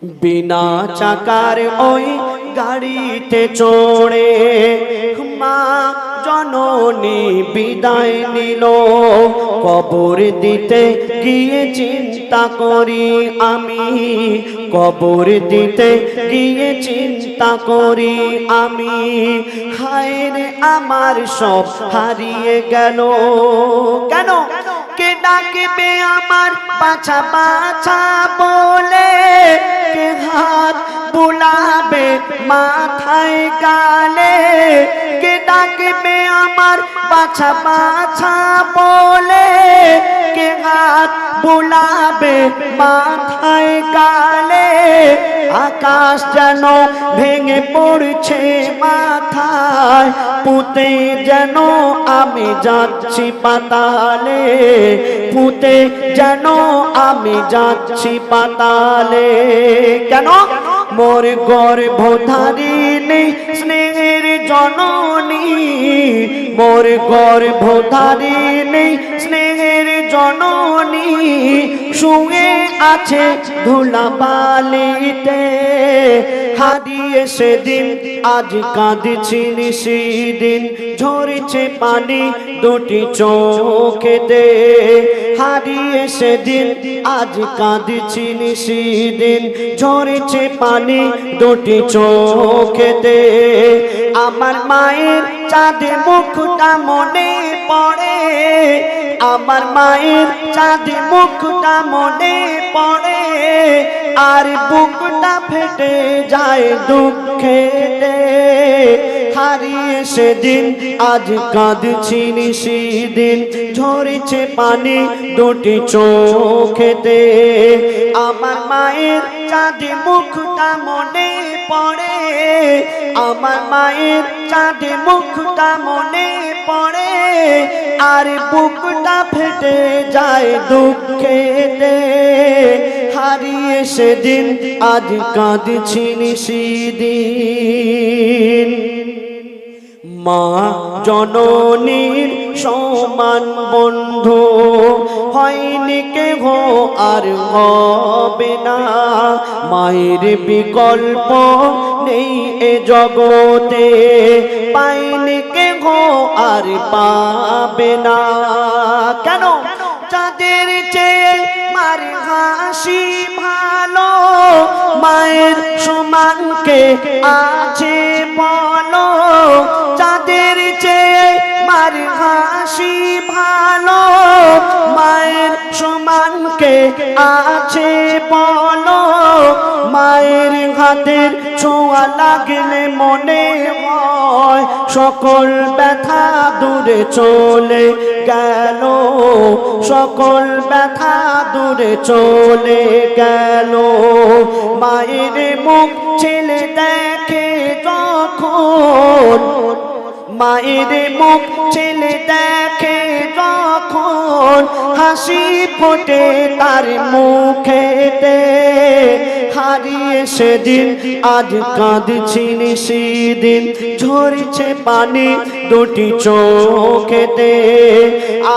বিনা চাকার ওই গাড়িতে চড়ে মা জননী বিদায় নিল। কবর দিতে গিয়ে চিন্তা করি আমি, কবর দিতে গিয়ে চিন্তা করি আমি, হায় রে আমার সব হারিয়ে গেল। কেন? কে ডাকবে আমার বাছা বাছা বলে, কে হাত বুলাবে মাথায় গালে, কে ডাকবে আমার বাছা বাছা বলে, কে হাত বুলাবে মাথায় গালে। আকাশ যেন ভেঙে পড়ছে মাথায়, পুঁতে যেন আমি যাচ্ছি পাতালে, পুঁতে যেন আমি যাচ্ছি পাতালে। কেন? মোর গর্ভধারিণী স্নেহের জননী, মোর গর্ভধারিণী স্নেহের জননী শুয়ে আছে ধুলাবালিতে। হারিয়ে সেদিন আজ কাঁদছি নিশিদিন, ঝরছে পানি দুটি চোখেতে। হারিয়ে সেদিন আজ কাঁদছি নিশিদিন, ঝরছে পানি দুটি চোখেতে। আমার মায়ের চাঁদে মুখটা মনে পড়ে, আমার মায়ের চাঁদে মুখটা মনে পড়ে, আর বুকটা ফেটে যায় দুঃখেতে। হারিয়ে সেদিন আজ কাঁদছি নিশিদিন, ঝরছে পানি দুটি চোখেতে। আমার মায়ের চাঁদে মুখটা মনে পড়ে, আমার মায়ের চাঁদে মুখটা মনে পড়ে, আর বুকটা ফেটে যায় দুঃখেতে। হারিয়ে সেদিন আজ কাঁদছি নিশিদিন। মা জননীর সমান বন্ধু হয়নি কেহ আর হবে না, মায়ের বিকল্প নেই এ জগতে, পাইনি কেহ আর পাবে না। কেন? যাদের চেয়ে মার হাসি ভালো, মায়ের সমানকে আছে বলো। যাদের চেয়ে মার হাসি ভালো, মায়ের সমানকে আছে বলো। মায়ের হাতের ছোঁয়া লাগলে মনে হয় সকল ব্যথা দূরে চলে গেল, সকল ব্যথা দূরে চলে গেল। মায়ের মুখ ছেলে দেখে যখন, মায়ের মুখ ছেলে দেখে যখন, হাসি ফোটে তার মুখেতে। হারিয়ে সেদিন আজ কাঁদছি নিশিদিন, ঝরছে পানি দুটি চোখেতে।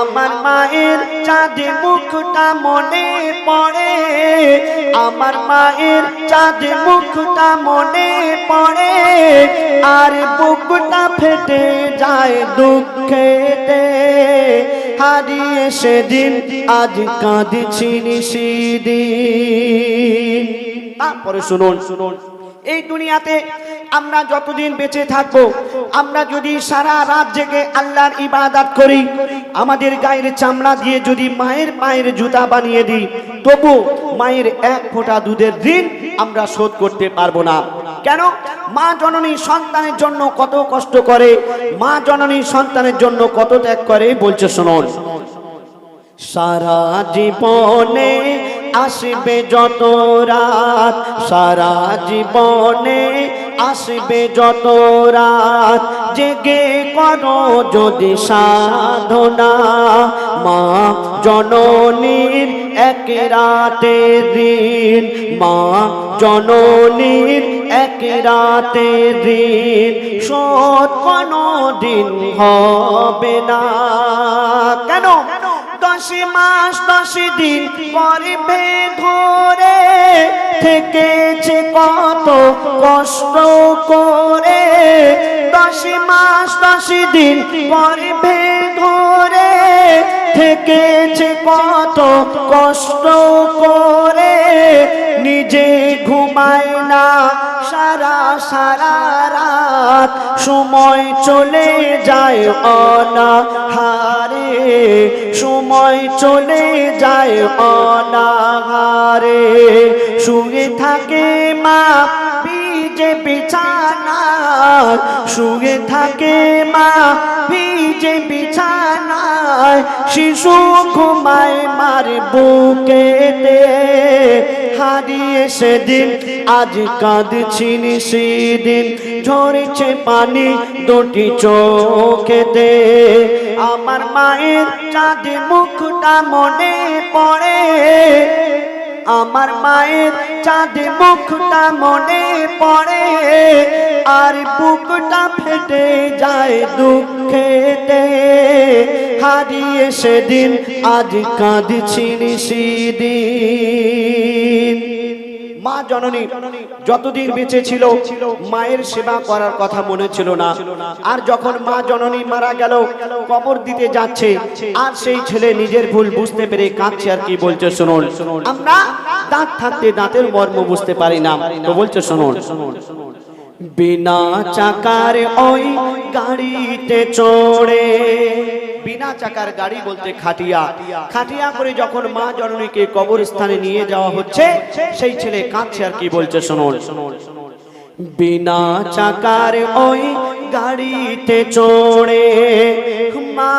আমার মায়ের চাঁদে মুখটা মনে পড়ে, আমার মায়ের চাঁদে মুখটা মনে পড়ে, আর বুকটা ফেটে যায় দুঃখেতে। হারিয়ে সেদিন আজ কাঁদছি নিশিদিন। তারপরে শুনুন, এই দুনিয়াতে আমরা যতদিন বেঁচে থাকবো, আমরা যদি সারা রাত জেগে আল্লাহর ইবাদত করি, আমাদের গায়ের চামড়া দিয়ে যদি মায়ের পায়ের জুতা বানিয়ে দিই, তবু মায়ের এক ফোঁটা দুধের ঋণ আমরা শোধ করতে পারবো না। কেন? মা জননী সন্তানের জন্য কত কষ্ট করে, মা জননী সন্তানের জন্য কত ত্যাগ করে, বলছে শুনুন। সারা জীবনে আসবে যত রাত, সারা জীবনে আসবে যত রাত, জেগে করো যদি সাধনা, মা জননীর এক রাতের ঋণ, মা জননীর এক রাতের ঋণ শোধ কোনো দিন হবে না। কেন? 10 মাস 10 দিন গর্ভে ধরে থেকেছে কত কষ্ট করে 10 মাস 10 দিন গর্ভে ধরে থেকেছে কত কষ্ট করে নিজে ঘুমায় না সারা সারা রাত সময় চলে যায় অনাহারে সময় চলে যায় অনাহারে শুয়ে থাকে মা ভিজে বিছানায় শুয়ে থাকে মা ভিজে বিছানায় শিশু ঘুমায় মার বুকেতে হারিয়ে সেদিন আজ কাঁদছি সেদিন ঝরেছে পানি দুটি চোখেতে আমার মায়ের চাঁদে মুখটা মনে পড়ে আমার মায়ের চাঁদে মুখটা মনে পড়ে আর বুকটা ফেটে যায় দুঃখেতে হারিয়ে সেদিন আজ কাঁদছি সেদিন মা জননী যতদিন বেঁচে ছিল মায়ের সেবা করার কথা মনে ছিল না আর যখন মা জননী মারা গেল কবর দিতে যাচ্ছে আর সেই ছেলে নিজের ভুল বুঝতে পেরে কাঁদছে আর কি বলছে শুনুন আমরা দাঁত থাকতে দাঁতের মর্ম বুঝতে পারি না তো বলছে শুনুন বিনা চাকার ওই গাড়িতে চড়ে বিনা চাকার গাড়ি বলতে খাটিয়া খাটিয়া করে যখন মা জননীকে কবরস্থানে নিয়ে যাওয়া হচ্ছে সেই ছেলে কাঁদছে আর কি বলছে শুনুন বিনা চাকার ওই গাড়িতে চড়ে মা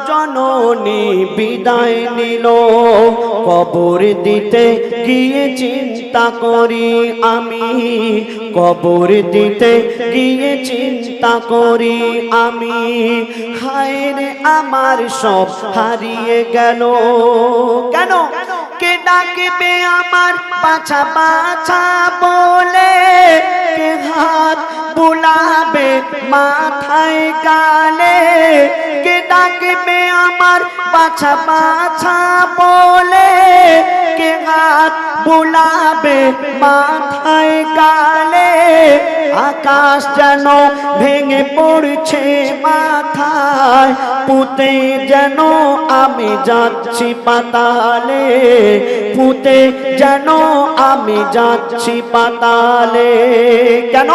জননী বিদায় নিল কবর দিতে গিয়ে চিন্তা করি আমি কবর দিতে গিয়ে চিন্তা করি আমি হায় রে আমার সব হারিয়ে গেল কেন কে ডাকবে আমার বাছা বাছা বলে কে হাত বুলাবে মাথায় গালে কে ডাকবে আমার বাছা বাছা বলে কে হাত বুলাবে মাথায় গালে আকাশ যেন ভেঙে পড়ছে মাথায় পুঁতে যেন আমি যাচ্ছি পাতালে পুঁতে যেন আমি যাচ্ছি পাতালে কেন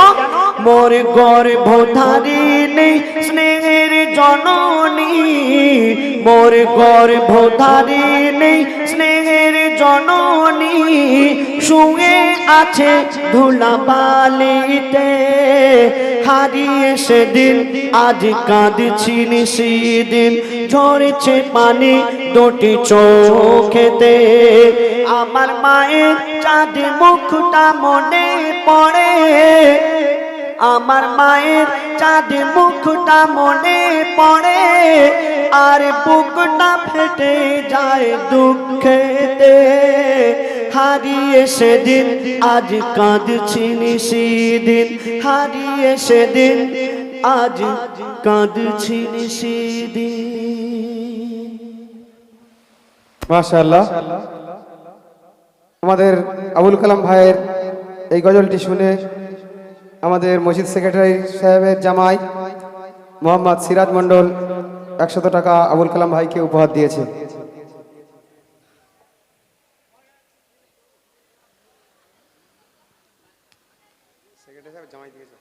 মোর গর্ভধারিণী স্নেহের জননী মোর গর্ভধারিণী স্নেহের জননী শুয়ে আছে ধুলাবালিতে হারিয়ে সেদিন আজ কাঁদছি সেদিন ঝরেছে পানি দুটি চোখেতে আমার মায়ের চাঁদে মুখটা মনে পড়ে আমার মায়ের চাঁদে মুখটা মনে পড়ে আর বুকটা ফেটে যায় দুঃখেতে হারিয়ে সেদিন আজ কাঁদছি সেদিন হারিয়ে সেদিন আজ কাঁদছি সেদিন মাশাআল্লাহ আমাদের আবুল কালাম ভাইয়ের এই গজলটি শুনে আমাদের মসজিদ সেক্রেটারি সাহেবের জামাই মোহাম্মদ সিরাজ মণ্ডল 100 টাকা আবুল কালাম ভাইকে উপহার দিয়েছে সেক্রেটারি সাহেব জামাই দিয়েছে